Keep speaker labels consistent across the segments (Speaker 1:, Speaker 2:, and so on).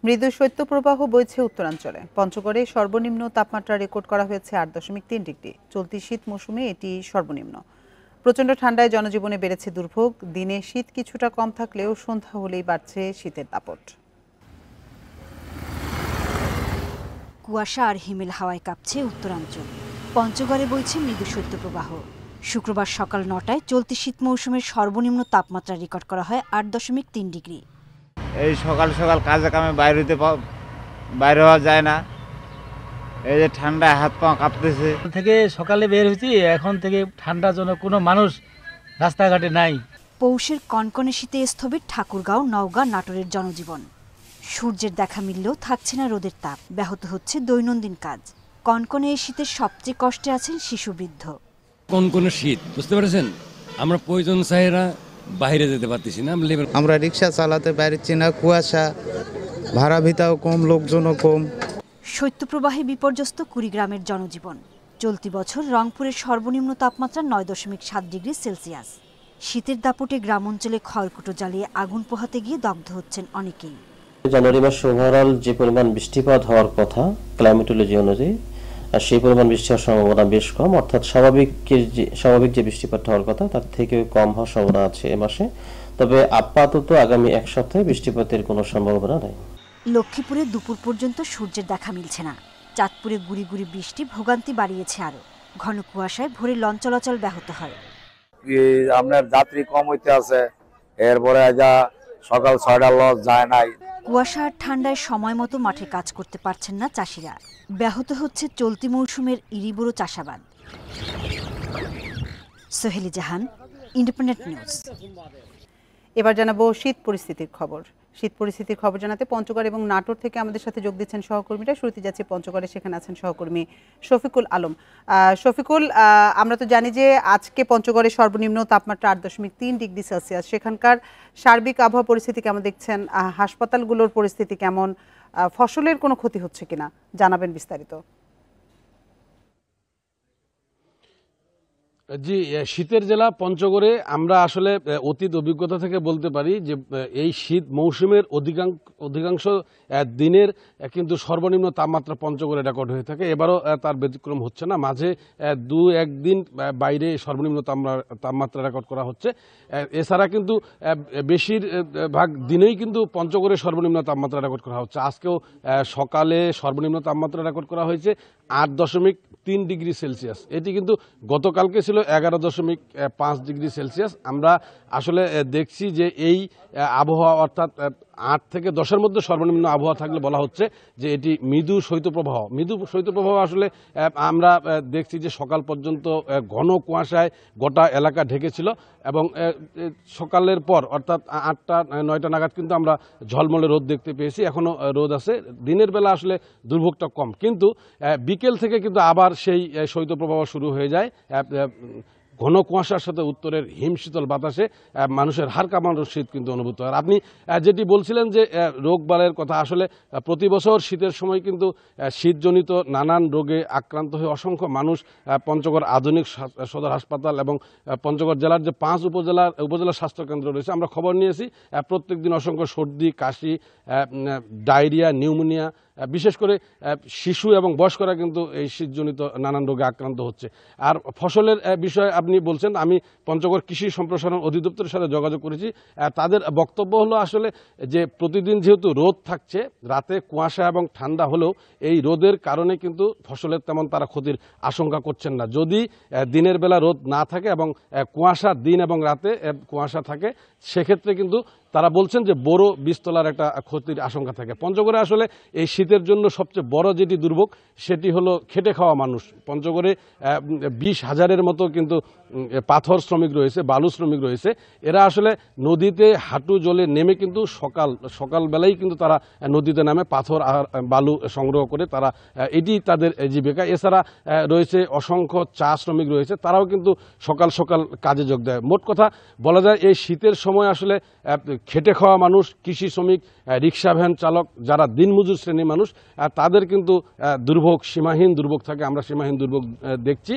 Speaker 1: মৃদু শৈত্যপ্রবাহ বইছে উত্তরাঞ্চলে। পঞ্চগড়ে সর্বনিম্ন তাপমাত্রা রেকর্ড করা হয়েছে 8.3 ডিগ্রি। চলতি শীত মৌসুমে এটি সর্বনিম্ন। প্রচণ্ড ঠান্ডায় জনজীবনে বেড়েছে দুর্ভোগ। দিনে শীত কিছুটা কম থাকলেও সন্ধ্যা হলেই বাড়ছে শীতের দাপট।
Speaker 2: কুয়াশা আর হিমেল হাওয়ায় কাঁপছে উত্তরাঞ্চল। পঞ্চগড়ে বইছে মৃদু শৈত্যপ্রবাহ। শুক্রবার সকাল 9টায় চলতি শীত মৌসুমের সর্বনিম্ন তাপমাত্রা রেকর্ড করা হয় 8.3 ডিগ্রি।
Speaker 3: এই সকাল সকাল কাজে কামে বাইরে হওয়া যায় না। এই যে ঠান্ডায় হাত পা কাঁপতেছে।
Speaker 4: থেকে সকালে বের হয়েছি, এখন থেকে ঠান্ডার জন্য কোনো মানুষ রাস্তাঘাটে নাই।
Speaker 2: পৌষের কনকনে শীতে স্থবির ঠাকুরগাঁও, নওগাঁ, নাটোরের জনজীবন। সূর্যের দেখা মিললেও থাকছে না রোদের তাপ, ব্যাহত হচ্ছে দৈনন্দিন কাজ। কনকনে এই শীতের সবচেয়ে কষ্টে আছেন শিশু বৃদ্ধ।
Speaker 5: কনকনে শীত, বুঝতে পেরেছেন, আমরা প্রয়োজন চাহিদা বাইরে যেতে পারতেছি না।
Speaker 6: আমরা রিক্সা চালাতে পারছি না, কুয়াশা, ভাড়া ভিতাও কম, লোকজনও কম।
Speaker 2: শৈত্যপ্রবাহে বিপর্যস্ত কুড়িগ্রামের জনজীবন। চলতি বছর রংপুরের সর্বনিম্ন তাপমাত্রা 9.7 ডিগ্রি সেলসিয়াস। শীতের দাপটে গ্রাম অঞ্চলে খড়কুটো জ্বালিয়ে আগুন পোহাতে গিয়ে দগ্ধ হচ্ছেন অনেকেই।
Speaker 7: জানুয়ারি মাসে ওভারঅল যে পরিমাণ বৃষ্টিপাত হওয়ার কথা ক্লাইমেটোলজি অনুযায়ী, আর সেই পরিমাণ বৃষ্টি হওয়ার সম্ভাবনা বেশ কম, অর্থাৎ স্বাভাবিক যে বৃষ্টিপাত হওয়ার কথা তার থেকে কম হওয়ার সম্ভাবনা আছে এ মাসে। তবে আপাতত আগামী এক সপ্তাহে বৃষ্টিপাতের কোনো সম্ভাবনা নেই।
Speaker 2: লক্ষ্মীপুরে দুপুর পর্যন্ত সূর্যের দেখা মিলছে না। চাঁদপুরে গুড়ি গুড়ি বৃষ্টি ভোগান্তি বাড়িয়েছে আরো। ঘন কুয়াশায় ভোরে লঞ্চ চলাচল ব্যাহত হয়।
Speaker 3: আপনার যাত্রী কম হইতে আছে, এরপরে যা সকাল 6টা লঞ্চ যায় নাই।
Speaker 2: কুয়াশা আর ঠান্ডায় সময় মতো মাঠে কাজ করতে পারছেন না চাষিরা। ব্যাহত হচ্ছে চলতি মৌসুমের ইরিবুড়ো চাষাবাদ। সোহেলি জাহান, ইন্ডিপেন্ডেন্ট নিউজ।
Speaker 1: এবার জানাবো শীত পরিস্থিতির খবর। শীত পরিস্থিতির খবর জানাতে পঞ্চগড় এবং নাটোর থেকে আমাদের সাথে যোগ দিচ্ছেন সহকর্মীরা। শুরুতে যাচ্ছি পঞ্চগড়ে, সেখানে আছেন সহকর্মী শফিকুল আলম। শফিকুল, আমরা তো জানি যে আজকে পঞ্চগড়ে সর্বনিম্ন তাপমাত্রা 8.3 ডিগ্রি সেলসিয়াস। সেখানকার সার্বিক আবহাওয়া পরিস্থিতি কেমন দেখছেন? হাসপাতালগুলোর পরিস্থিতি কেমন? ফসলের কোনো ক্ষতি হচ্ছে কিনা জানাবেন বিস্তারিত।
Speaker 8: জি, শীতের জেলা পঞ্চগড়ে আমরা আসলে অতীত অভিজ্ঞতা থেকে বলতে পারি যে এই শীত মৌসুমের অধিকাংশ দিনের কিন্তু সর্বনিম্ন তাপমাত্রা পঞ্চগড়ে রেকর্ড হয়ে থাকে। এবারও তার ব্যতিক্রম হচ্ছে না। মাঝে 2-1 দিন বাইরে সর্বনিম্ন তাপমাত্রা রেকর্ড করা হচ্ছে। এছাড়া কিন্তু বেশিরভাগ দিনেই কিন্তু পঞ্চগড়ে সর্বনিম্ন তাপমাত্রা রেকর্ড করা হচ্ছে। আজকেও সকালে সর্বনিম্ন তাপমাত্রা রেকর্ড করা হয়েছে 8.3 ডিগ্রি সেলসিয়াস। এটি কিন্তু গতকালকে ছিল 11.5 ডিগ্রি সেলসিয়াস। আমরা আসলে দেখছি যে এই আবহাওয়া, অর্থাৎ 8 থেকে 10-এর মধ্যে সর্বনিম্ন আবহাওয়া থাকলে বলা হচ্ছে যে এটি মৃদু শৈত্যপ্রবাহ। মৃদু শৈত্যপ্রবাহ আসলে আমরা দেখছি যে সকাল পর্যন্ত ঘন কুয়াশায় গোটা এলাকা ঢেকেছিল এবং সকালের পর অর্থাৎ 8টা-9টা নাগাদ কিন্তু আমরা ঝলমলে রোদ দেখতে পেয়েছি। এখনও রোদ আছে। দিনের বেলা আসলে দুর্ভোগটা কম, কিন্তু বিকেল থেকে কিন্তু আবার সেই শৈত্যপ্রবাহ শুরু হয়ে যায়। ঘন কুয়াশার সাথে উত্তরের হিমশীতল বাতাসে মানুষের হাড় কাঁপানোর শীত কিন্তু অনুভূত হয়। আপনি যেটি বলছিলেন যে রোগবালাইয়ের কথা, আসলে প্রতি বছর শীতের সময় কিন্তু শীতজনিত নানান রোগে আক্রান্ত হয়ে অসংখ্য মানুষ পঞ্চগড় আধুনিক সদর হাসপাতাল এবং পঞ্চগড় জেলার যে 5 উপজেলা স্বাস্থ্যকেন্দ্র রয়েছে, আমরা খবর নিয়েছি প্রত্যেক দিন অসংখ্য সর্দি, কাশি, ডায়রিয়া, নিউমোনিয়া, বিশেষ করে শিশু এবং বয়স্করা কিন্তু এই শীতজনিত নানান রোগে আক্রান্ত হচ্ছে। আর ফসলের বিষয়ে আপনি বলছেন, আমি পঞ্চগড় কৃষি সম্প্রসারণ অধিদপ্তরের সাথে যোগাযোগ করেছি। তাদের বক্তব্য হলো আসলে যে প্রতিদিন যেহেতু রোদ থাকছে, রাতে কুয়াশা এবং ঠান্ডা হলেও এই রোদের কারণে কিন্তু ফসলের তেমন তারা ক্ষতির আশঙ্কা করছেন না। যদি দিনের বেলা রোদ না থাকে এবং কুয়াশা দিন এবং রাতে কুয়াশা থাকে, সেক্ষেত্রে কিন্তু তারা বলছেন যে বড় বীজতলার একটা ক্ষতির আশঙ্কা থাকে। পঞ্চগড়ে আসলে এই শীতের জন্য সবচেয়ে বড় যেটি দুর্ভোগ সেটি হলো খেটে খাওয়া মানুষ। পঞ্চগড়ে 20,000-এর মতো কিন্তু পাথর শ্রমিক রয়েছে, বালু শ্রমিক রয়েছে। এরা আসলে নদীতে হাঁটু জলে নেমে কিন্তু সকালবেলাই কিন্তু তারা নদীতে নামে পাথর আর বালু সংগ্রহ করে, তারা এটি তাদের জীবিকা। এছাড়া রয়েছে অসংখ্য চা শ্রমিক রয়েছে, তারাও কিন্তু সকাল সকাল কাজে যোগ দেয়। মোট কথা বলা যায় এই শীতের সময় আসলে খেটে খাওয়া মানুষ, কৃষি শ্রমিক, রিক্সা ভ্যান চালক, যারা দিনমজুর শ্রেণীর মানুষ, তাদের কিন্তু দুর্ভোগ, সীমাহীন দুর্ভোগ থাকে। আমরা সীমাহীন দুর্ভোগ দেখছি।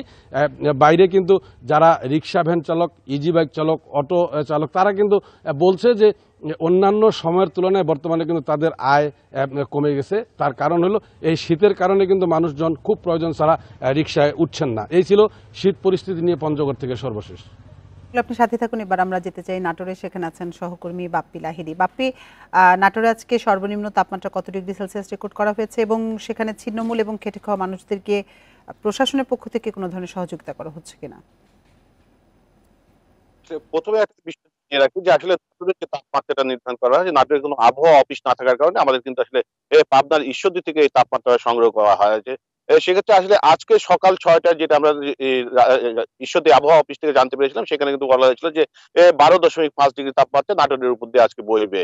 Speaker 8: বাইরে কিন্তু যারা রিক্সা ভ্যান চালক, ইজি বাইক চালক, অটো চালক, তারা কিন্তু বলছে যে অন্যান্য সময়ের তুলনায় বর্তমানে কিন্তু তাদের আয় কমে গেছে। তার কারণ হলো এই শীতের কারণে কিন্তু মানুষজন খুব প্রয়োজন ছাড়া রিক্সায় উঠছেন না। এই ছিল শীত পরিস্থিতি নিয়ে পঞ্চগড় থেকে সর্বশেষ।
Speaker 1: আপনি সাথে থাকুন। এবার আমরা যেতে চাই নাটোরে, সেখানে আছেন সহকর্মী বাপ্পি লাহিড়ী। বাপ্পি, নাটোরে আজকে সর্বনিম্ন তাপমাত্রা কত ডিগ্রি সেলসিয়াস রেকর্ড করা হয়েছে এবং সেখানে ছিন্নমূল এবং খেটে খাওয়া মানুষদেরকে প্রশাসনের পক্ষ থেকে কোনো ধরনের সহযোগিতা করা হচ্ছে কিনা?
Speaker 9: প্রথমে একটা বিষয় নিয়ে রাখি যে আসলে নাটোরের যে তাপমাত্রাটা নির্ধারণ করা হয়, যে নাটোরের কোনো আবহাওয়া অফিস না থাকার কারণে আমাদের কিন্তু আসলে পাবনার ঈশ্বরদী থেকে এই তাপমাত্রা সংগ্রহ করা হয়। যে সেক্ষেত্রে আসলে আজকে সকাল 6টায় যেটা আমরা ঈশ্বরদী আবহাওয়া অফিস থেকে জানতে পেরেছিলাম, সেখানে কিন্তু বলা হয়েছিল যে 12.5 ডিগ্রি তাপমাত্রা নাটোরের উপর দিয়ে আজকে বইবে।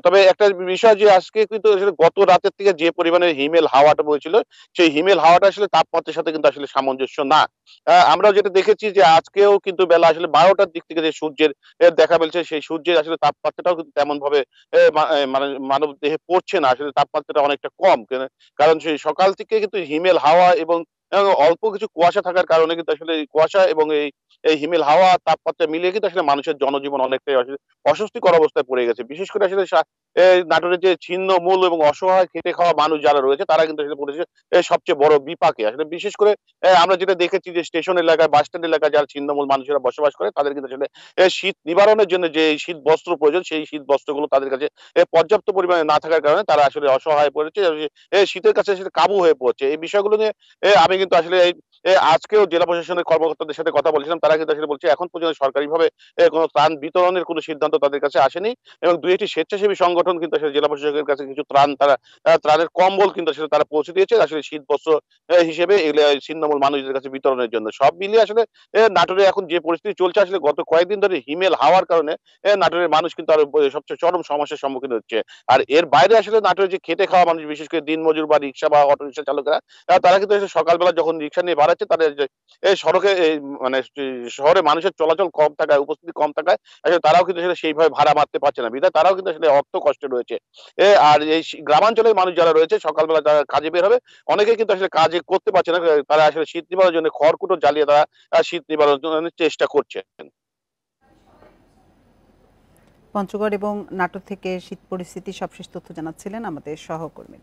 Speaker 9: তবে একটা বিষয় যে আজকে কিন্তু আসলে গত রাতের থেকে যে পরিমাণে হিমেল হাওয়াটা বইছিল, সেই হিমেল হাওয়াটা আসলে তাপমাত্রার সাথে কিন্তু আসলে সামঞ্জস্য না। আমরা যেটা দেখেছি যে আজকেও কিন্তু বেলা আসলে 12টার দিক থেকে যে সূর্যের দেখা মিলছে, সেই সূর্যের আসলে তাপমাত্রাটাও কিন্তু তেমন ভাবে মানে মানব দেহে পড়ছে না। আসলে তাপমাত্রাটা অনেকটা কম। কারণ সেই সকাল থেকে কিন্তু হিমেল হাওয়া এবং অল্প কিছু কুয়াশা থাকার কারণে কিন্তু আসলে এই কুয়াশা এবং এই হিমেল হাওয়া তাপমাত্রা মিলিয়ে কিন্তু আসলে মানুষের জনজীবন অনেকটাই আসলে অস্বস্তিকর অবস্থায় পড়ে গেছে। বিশেষ করে আসলে নাটোরের যে ছিন্নমূল এবং অসহায় খেটে খাওয়া মানুষ যারা রয়েছে, তারা কিন্তু আসলে পড়েছে সবচেয়ে বড় বিপাকে। আসলে বিশেষ করে আমরা যেটা দেখেছি যে স্টেশন এলাকায়, বাস স্ট্যান্ড এলাকায় যারা ছিন্নমূল মানুষেরা বসবাস করে, তাদের কিন্তু আসলে শীত নিবারণের জন্য যে শীত বস্ত্র প্রয়োজন, সেই শীত বস্ত্রগুলো তাদের কাছে পর্যাপ্ত পরিমাণে না থাকার কারণে তারা আসলে অসহায় পড়েছে, শীতের কাছে আসলে কাবু হয়ে পড়ছে। এই বিষয়গুলো নিয়ে আমি কিন্তু আসলে আজকেও জেলা প্রশাসনের কর্মকর্তাদের সাথে কথা বলেছিলাম। তারা কিন্তু আসলে বলছে এখন পর্যন্ত সরকারিভাবে কোনো ত্রাণ বিতরণের কোনো সিদ্ধান্ত তাদের কাছে আসেনি এবং 2-1টি স্বেচ্ছাসেবী সংগঠন কিন্তু আসলে জেলা প্রশাসকের কাছে কিছু ত্রাণের কম্বল কিন্তু আসলে তারা পৌঁছে দিয়েছে আসলে শীত বস্ত্র হিসেবে এগুলো ছিন্নমূল মানুষদের কাছে বিতরণের জন্য। সব মিলিয়ে আসলে নাটোরে এখন যে পরিস্থিতি চলছে, আসলে গত কয়েকদিন ধরে হিমেল হাওয়ার কারণে নাটোরের মানুষ কিন্তু আরো সবচেয়ে চরম সমস্যার সম্মুখীন হচ্ছে। আর এর বাইরে আসলে নাটোরে যে খেটে খাওয়া মানুষ, বিশেষ করে দিনমজুর বা রিক্সা বা অটো রিক্সা চালকেরা, তারা কিন্তু এসে সকালবেলা যখন রিক্সা নিয়ে বাড়াচ্ছে, তাদের সড়কে মানে শহরে মানুষের চলাচল কম থাকায়, উপস্থিতি কম থাকায় আসলে তারাও কিন্তু আসলে সেইভাবে ভাড়া মারতে পারছে না, বিধায় তারাও কিন্তু আসলে অর্থ কষ্টে রয়েছে। আর এই গ্রামাঞ্চলের মানুষ যারা রয়েছে, সকালবেলা যারা কাজে বের হবে, অনেকেই কিন্তু আসলে কাজে করতে পারছে না। তারা আসলে শীত নিবারণের জন্য খড়কুটো জ্বালিয়ে তারা শীত নিবারণের চেষ্টা করছেন।
Speaker 1: পঞ্চগড় এবং নাটোর থেকে শীত পরিস্থিতি সবশেষ তথ্য জানাচ্ছিলেন আমাদের সহকর্মী।